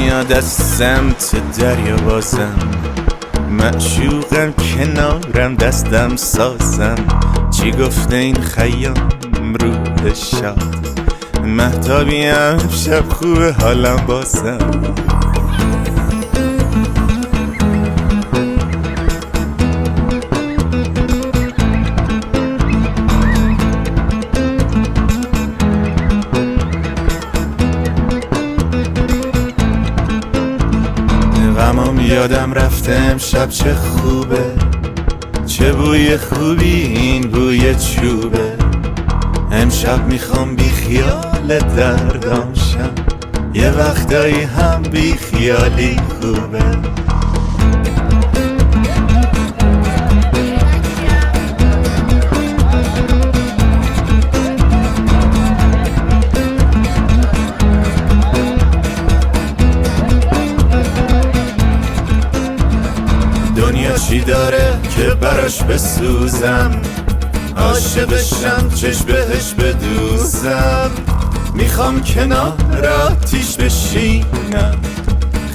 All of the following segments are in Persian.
میاد از سمت دریا بازم، معشوقم کنارم دستم سازم. چی گفته این خیام روح شاد، مهتابیم شب خوبه حالم بازم. غمام یادم رفته امشب چه خوبه، چه بوی خوبی این بوی چوبه. امشب میخوام بی خیال دردام شم، یه وقتایی هم بی خیالی خوبه. دنیا چی داره که براش بسوزم، عاشقشم چشم بهش بدوزم. میخوام کنار آتیش بشینم،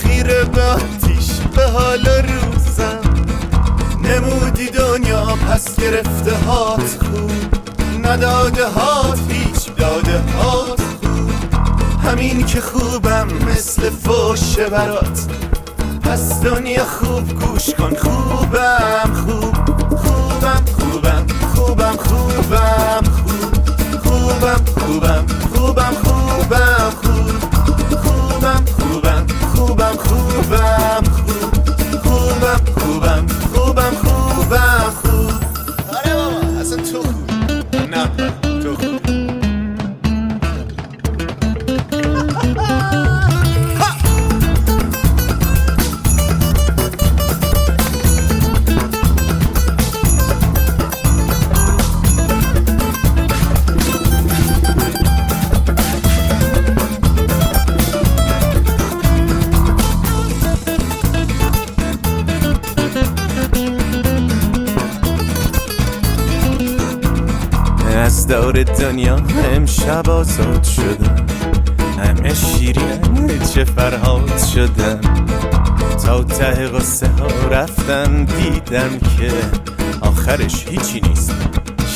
خیره به آتیش به حال روزم. نمودی دنیا پس گرفته هات خوب، نداده هات هیچ داده هات خوب. همین که خوبم مثل فوشه برات، پس دنیا خوب گوش کن. خوبم خوب، خوبم خوبم، خوبم خوبم خوب، خوبم خوبم، خوبم خوبم خوب، خوبم خوبم، خوبم خوبم خوب، خوبم خوبم، خوبم خوبم خوب. آره بابا اصلا تو خوب، نه تو خوب. از دور دنیا امشب آزاد شدم، همه شیرین چه فرهاد شدم. تا ته قصه ها رفتم دیدم که آخرش هیچی نیست،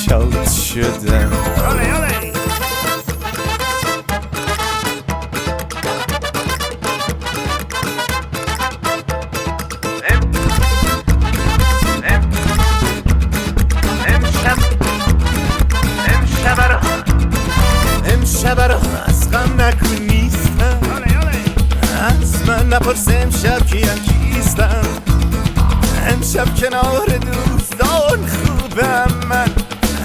شاد شدم. امشب را از غم نکن نیستم، از من نپرس امشب کیم کیستم. امشب کنار دوستان خوبم من،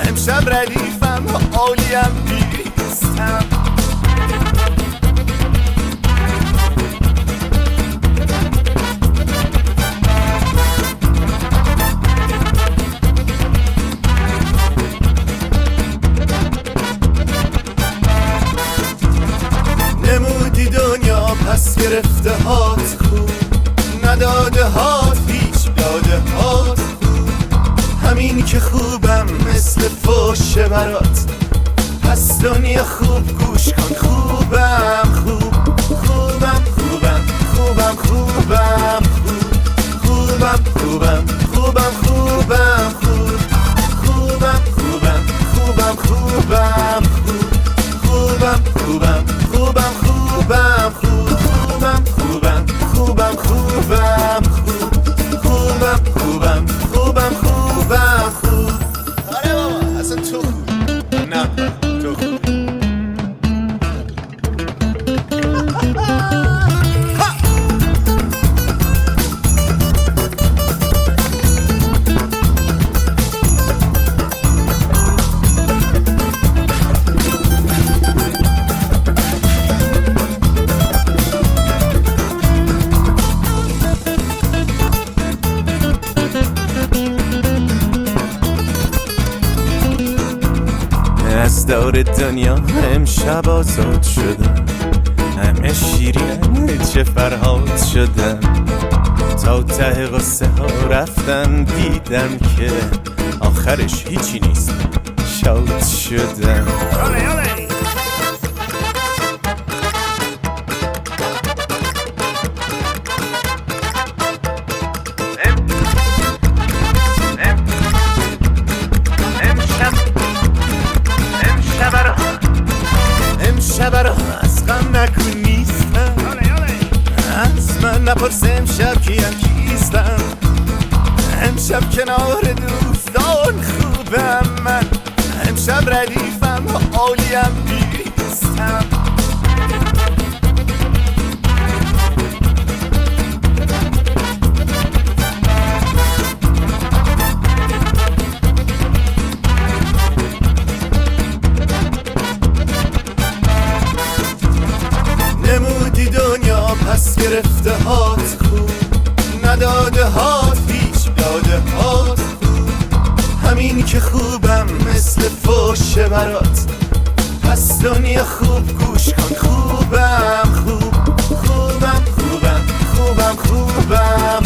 امشب ردیفم و عالیم بیستم. نمودی دنیا پس گرفته هات خوب، نداده هات هیچ داده هات خوب. همین که خوبم مثل فوشه برات، پس دنیا خوب گوش کن. خوبم خوب، خوبم خوبم، خوبم خوبم خوب، خوبم خوبم، خوبم خوبم خوب، خوبم خوبم، خوبم خوبم خوب، خوبم خوبم، خوبم خوبم خوب، خوبم خوبم، خوبم خوبم خوب، خوبم خوبم، خوبم خوبم خوب. آره بابا اصلا تو خوب، نه تو خوب. از دور دنیا امشب آزاد شدم، همه شیرین چه فرهاد شدم. تا ته قصه ها رفتم دیدم که آخرش هیچی نیست، شاد شدم. امشب کنار دوستان خوبم من، امشب ردیفم عالیم نیستم. نمودی دنیا پس گرفته هات خوب، نداده هات هیچ داده هات خوب. همین که خوبم مثل فوشه برات، پس دنیا خوب گوش کن. خوبم خوب خوبم خوبم خوبم خوبم